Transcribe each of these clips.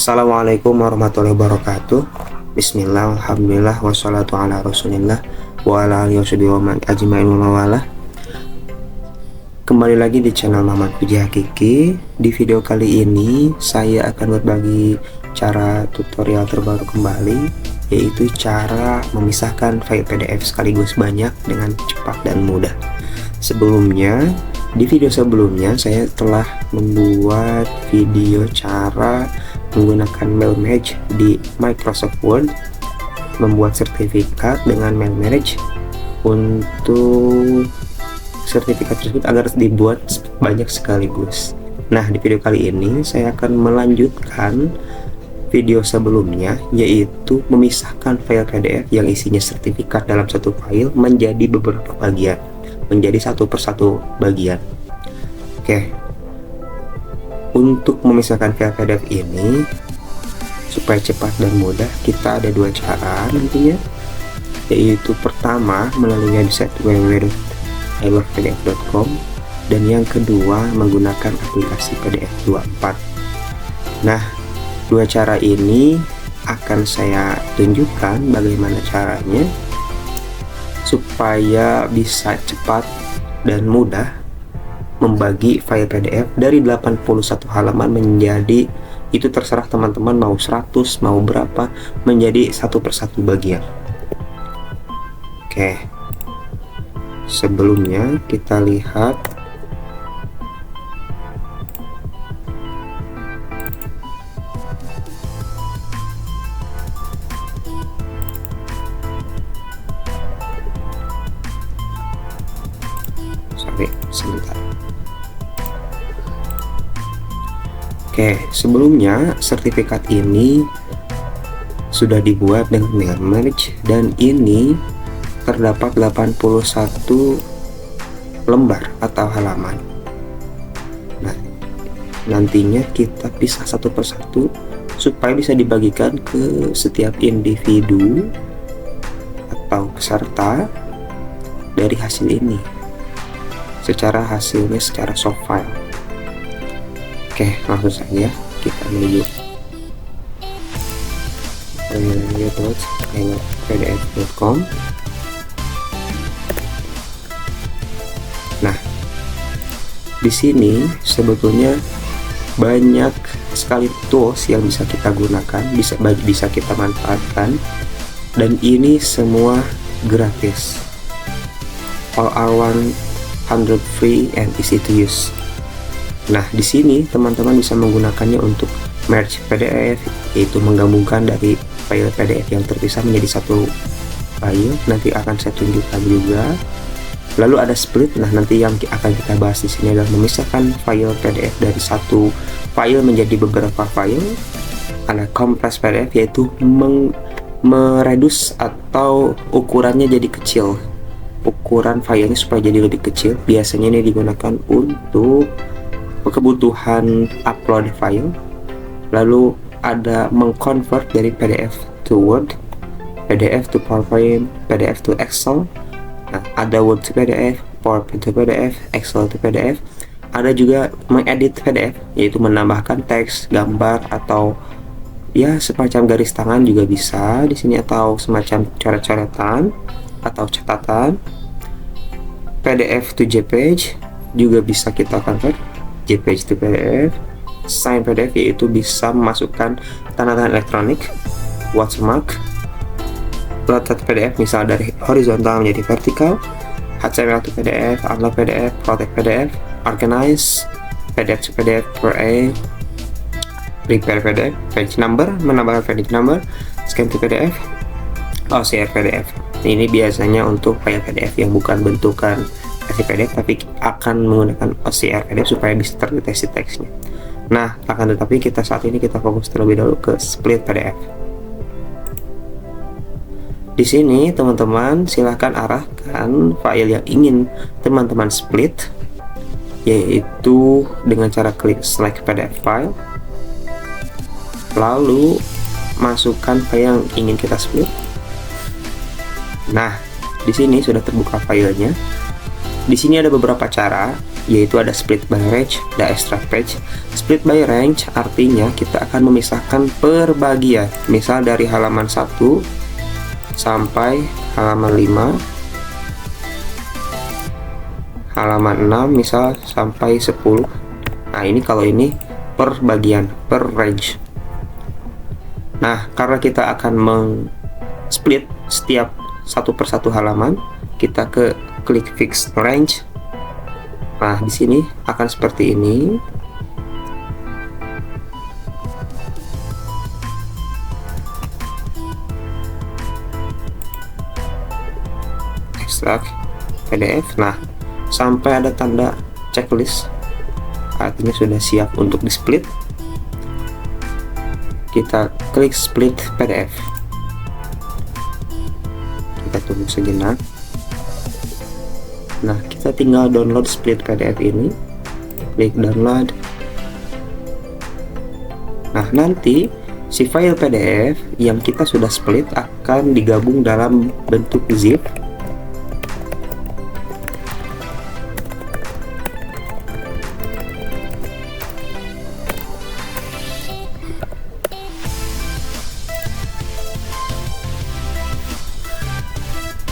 Assalamualaikum warahmatullahi wabarakatuh. Bismillah, alhamdulillah, wassalatu ala rasulillah wa ala alihi wa man ajma'in wa mawalah. Kembali lagi di channel Muhammad Puji Hakiki. Di video kali ini saya akan berbagi cara tutorial terbaru kembali, yaitu cara memisahkan file PDF sekaligus banyak dengan cepat dan mudah. Di video sebelumnya saya telah membuat video cara menggunakan mail merge di Microsoft Word, membuat sertifikat dengan mail merge. Untuk sertifikat tersebut agar dibuat banyak sekaligus. Nah, di video kali ini saya akan melanjutkan video sebelumnya, yaitu memisahkan file PDF yang isinya sertifikat dalam satu file menjadi beberapa bagian, menjadi satu persatu bagian. Oke, untuk memisahkan file PDF ini supaya cepat dan mudah, kita ada dua cara nantinya, yaitu pertama melalui website www.iworkpdf.com dan yang kedua menggunakan aplikasi PDF 24. Nah, dua cara ini akan saya tunjukkan bagaimana caranya supaya bisa cepat dan mudah membagi file PDF dari 81 halaman menjadi, itu terserah teman-teman mau 100 mau berapa, menjadi satu persatu bagian. Oke, sebelumnya kita lihat sebentar. Oke, sebelumnya sertifikat ini sudah dibuat dengan mail merge dan ini terdapat 81 lembar atau halaman. Nah, nantinya kita pisah satu persatu supaya bisa dibagikan ke setiap individu atau peserta dari hasil ini, secara soft file. Oke, langsung saja kita menuju www.pdf.com. Nah, di sini sebetulnya banyak sekali tools yang bisa kita gunakan, bisa kita manfaatkan, dan ini semua gratis. All are 100 free and easy to use. Nah, di sini teman-teman bisa menggunakannya untuk merge PDF, yaitu menggabungkan dari file PDF yang terpisah menjadi satu file. Nanti akan saya tunjukkan juga. Lalu ada split. Nah, nanti yang akan kita bahas di sini adalah memisahkan file PDF dari satu file menjadi beberapa file. Ada compress PDF, yaitu meredus atau ukurannya jadi kecil, ukuran filenya supaya jadi lebih kecil. Biasanya ini digunakan untuk kebutuhan upload file. Lalu ada mengconvert dari PDF to Word, PDF to PowerPoint, PDF to Excel. Nah, ada Word to PDF, PowerPoint to PDF, Excel to PDF. Ada juga mengedit PDF, yaitu menambahkan teks, gambar, atau ya semacam garis tangan juga bisa di sini, atau semacam coret-coretan atau catatan. PDF to JPEG juga bisa kita convert, JPEG to PDF. Sign PDF, yaitu bisa memasukkan tanda-tanda elektronik, watermark, plotted PDF misal dari horizontal menjadi vertikal, HTML to PDF, upload PDF, protect PDF, organize, PDF to PDF per A, prepare PDF, page number, menambahkan page number, scan to PDF, OCR PDF. Ini biasanya untuk file PDF yang bukan bentukan versi PDF tapi akan menggunakan OCR PDF supaya bisa terdeteksi teksnya. Nah, akan tetapi saat ini kita fokus terlebih dahulu ke split PDF. Di sini teman-teman silahkan arahkan file yang ingin teman-teman split, yaitu dengan cara klik select PDF file, lalu masukkan file yang ingin kita split. Nah, di sini sudah terbuka filenya. di sini ada beberapa cara, yaitu ada split by range, ada extract page. Split by range artinya kita akan memisahkan per bagian. Misal dari halaman 1 sampai halaman 5, halaman 6 misal sampai 10. Nah, ini kalau ini per bagian, per range. Nah, karena kita akan split setiap satu persatu halaman, kita klik fix range. Nah, di sini akan seperti ini. Ekstrak PDF. Nah, sampai ada tanda checklist, artinya sudah siap untuk di split. Kita klik split PDF. Kita tunggu sejenak. Nah, kita tinggal download split PDF ini. Klik download. Nah, nanti si file PDF yang kita sudah split akan digabung dalam bentuk zip.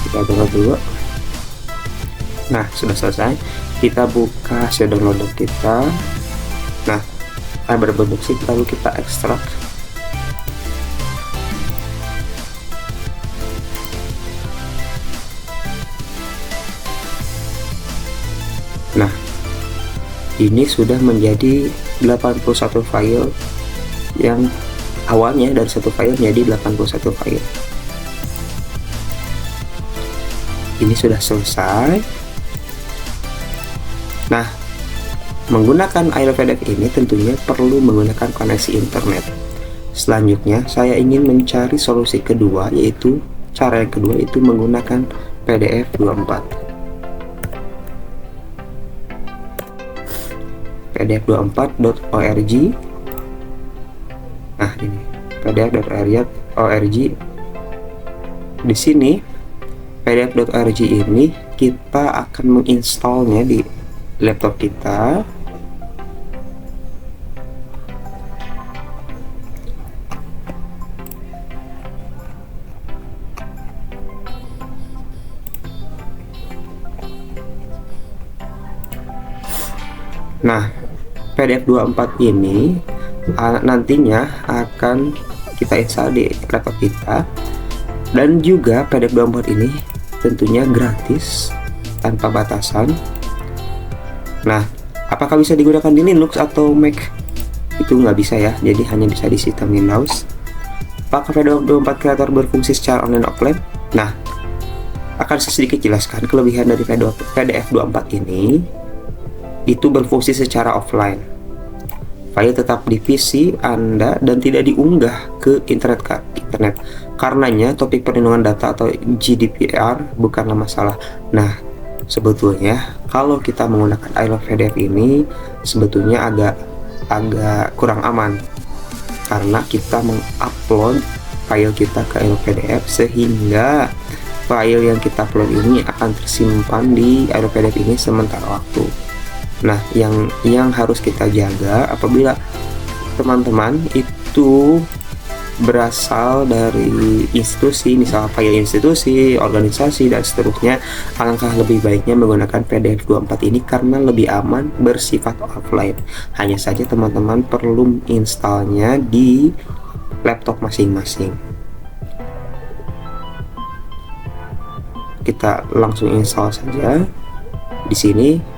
Kita download dulu. Nah, sudah selesai. Kita buka hasil download kita. Nah, berbentuk zip, lalu kita ekstrak. Nah, ini sudah menjadi 81 file, yang awalnya dari satu file menjadi 81 file. Ini sudah selesai. Nah, menggunakan iLove PDF ini tentunya perlu menggunakan koneksi internet. Selanjutnya, saya ingin mencari solusi kedua, yaitu cara yang kedua itu menggunakan PDF 24. pdf24.org. Nah, ini pdf.org. Di sini pdf.org ini kita akan menginstalnya di laptop kita. Nah, PDF24 ini nantinya akan kita install di laptop kita, dan juga PDF24 ini tentunya gratis tanpa batasan. Nah, apakah bisa digunakan di Linux atau Mac? Itu nggak bisa ya, jadi hanya bisa di sistem Windows. Apakah PDF24 Creator berfungsi secara online offline? Nah, akan saya sedikit jelaskan kelebihan dari PDF24 ini. Itu berfungsi secara offline. File tetap di PC Anda dan tidak diunggah ke internet. Karenanya topik perlindungan data atau GDPR bukanlah masalah. Nah, sebetulnya kalau kita menggunakan iLove PDF ini sebetulnya agak kurang aman, karena kita mengupload file kita ke iLove PDF, sehingga file yang kita upload ini akan tersimpan di iLove PDF ini sementara waktu. Nah, yang harus kita jaga apabila teman-teman itu berasal dari institusi, misal file institusi, organisasi, dan seterusnya, alangkah lebih baiknya menggunakan PDF24 ini karena lebih aman, bersifat offline. Hanya saja teman-teman perlu installnya di laptop masing-masing. Kita langsung install saja. Di sini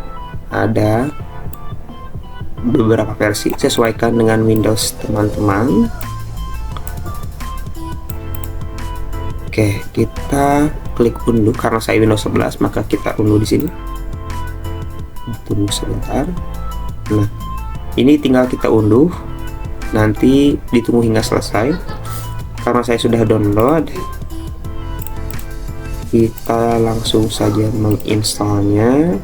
ada beberapa versi, sesuaikan dengan Windows teman-teman. Oke, kita klik unduh. Karena saya Windows 11, maka kita unduh di sini. Tunggu sebentar. Nah, ini tinggal kita unduh. Nanti ditunggu hingga selesai. Karena saya sudah download, kita langsung saja menginstalnya.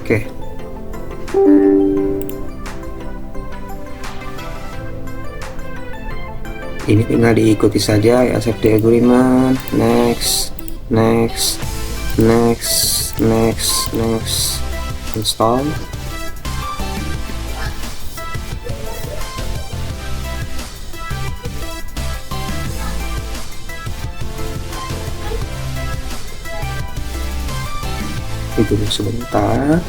Oke. Ini tinggal diikuti saja, ya, accept the agreement, next, next, next, next, next, install. Tunggu sebentar.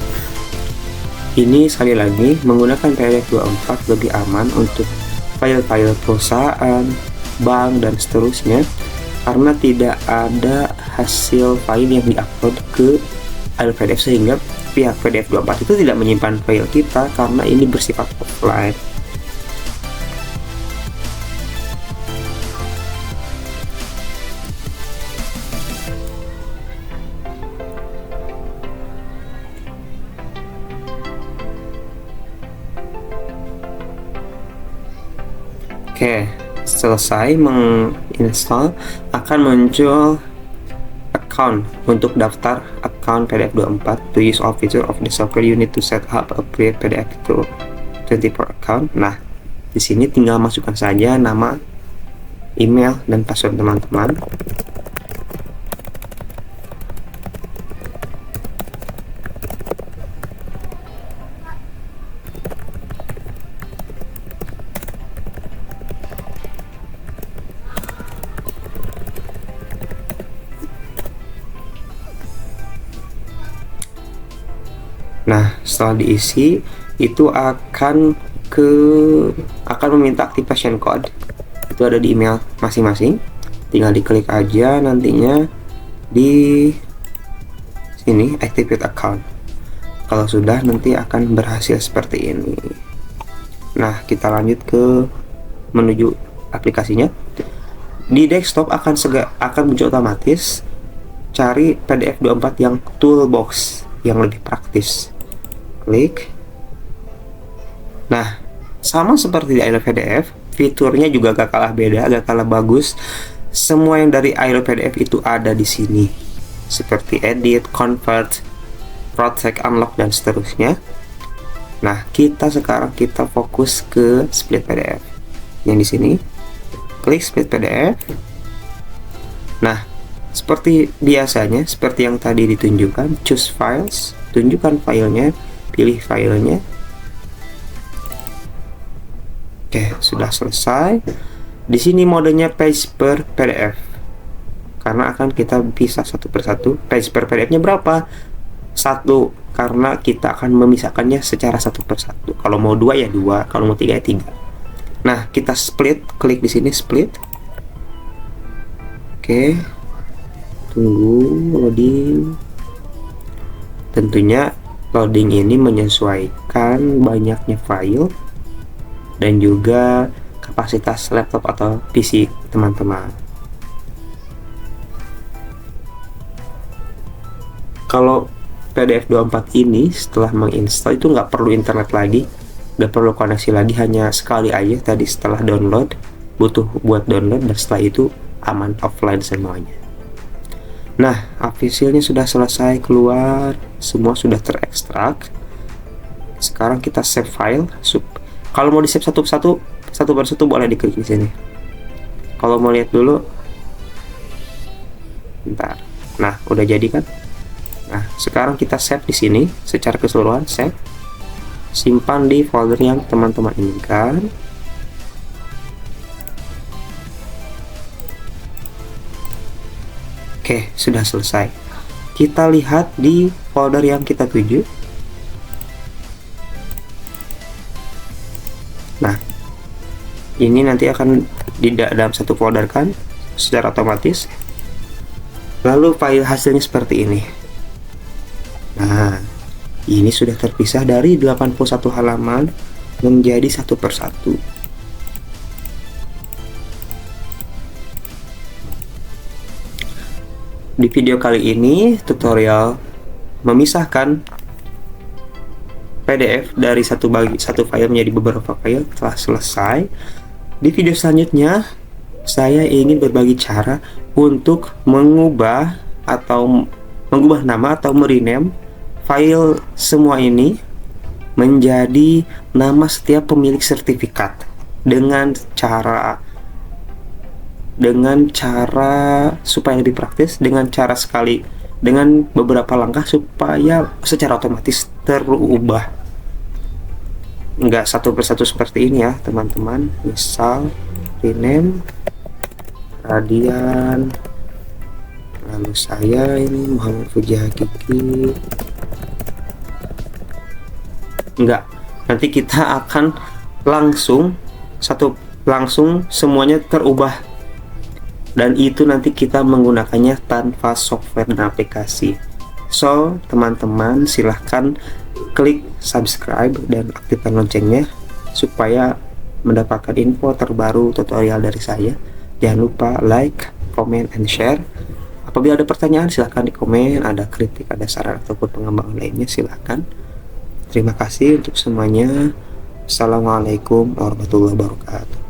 Ini sekali lagi menggunakan PDF 24 lebih aman untuk file-file perusahaan, bank, dan seterusnya, karena tidak ada hasil file yang diupload ke file PDF, sehingga pihak PDF 24 itu tidak menyimpan file kita karena ini bersifat offline. Oke, selesai menginstall, akan muncul account untuk daftar account PDF 24. To use all feature of the software, you need to set up a create PDF to 24 account. Nah, di sini tinggal masukkan saja nama, email, dan password teman-teman. Nah, setelah diisi itu akan meminta activation code. Itu ada di email masing-masing. Tinggal diklik aja nantinya di sini activate account. Kalau sudah, nanti akan berhasil seperti ini. Nah, kita lanjut ke menuju aplikasinya. Di desktop akan muncul otomatis cari PDF 24 yang toolbox yang lebih praktis. Klik. Nah, sama seperti di iLove PDF, fiturnya juga gak kalah beda, gak kalah bagus. Semua yang dari iLove PDF itu ada di sini, seperti edit, convert, protect, unlock, dan seterusnya. Nah, sekarang kita fokus ke split PDF. Yang di sini, klik split PDF. Nah, seperti biasanya, seperti yang tadi ditunjukkan, choose files, tunjukkan filenya, pilih filenya. Oke, sudah selesai. Di sini modenya page per PDF, karena akan kita pisah satu persatu. Page per PDF-nya berapa? 1, karena kita akan memisahkannya secara satu persatu. Kalau mau 2 ya 2, kalau mau 3 ya 3. Nah, kita split, klik di sini split. Oke, tunggu loading. Tentunya loading ini menyesuaikan banyaknya file dan juga kapasitas laptop atau PC teman-teman. Kalau PDF 24 ini setelah menginstal itu nggak perlu internet lagi, nggak perlu koneksi lagi, hanya sekali aja tadi setelah download, butuh buat download, dan setelah itu aman offline semuanya. Nah, hasilnya sudah selesai keluar, semua sudah terekstrak. Sekarang kita save file. Kalau mau di save satu persatu boleh diklik di sini. Kalau mau lihat dulu, bentar. Nah, udah jadi kan? Nah, sekarang kita save di sini secara keseluruhan, save. Simpan di folder yang teman-teman inginkan. Oke, sudah selesai. Kita lihat di folder yang kita tuju. Nah, ini nanti akan dalam satu folder kan secara otomatis. Lalu file hasilnya seperti ini. Nah, ini sudah terpisah dari 81 halaman menjadi satu persatu. Di video kali ini tutorial memisahkan PDF dari satu file menjadi beberapa file telah selesai. Di video selanjutnya saya ingin berbagi cara untuk mengubah nama atau merename file semua ini menjadi nama setiap pemilik sertifikat dengan cara dengan cara supaya lebih praktis, dengan beberapa langkah supaya secara otomatis terubah, nggak satu persatu seperti ini ya teman-teman. Misal rename Radian, lalu saya ini Muhammad Fuji Hakiki, enggak, nanti kita akan langsung semuanya terubah, dan itu nanti kita menggunakannya tanpa software dan aplikasi. So teman-teman silahkan klik subscribe dan aktifkan loncengnya supaya mendapatkan info terbaru tutorial dari saya. Jangan lupa like, comment, and share. Apabila ada pertanyaan silahkan di komen, ada kritik, ada saran ataupun pengembangan lainnya silahkan. Terima kasih untuk semuanya. Assalamualaikum warahmatullahi wabarakatuh.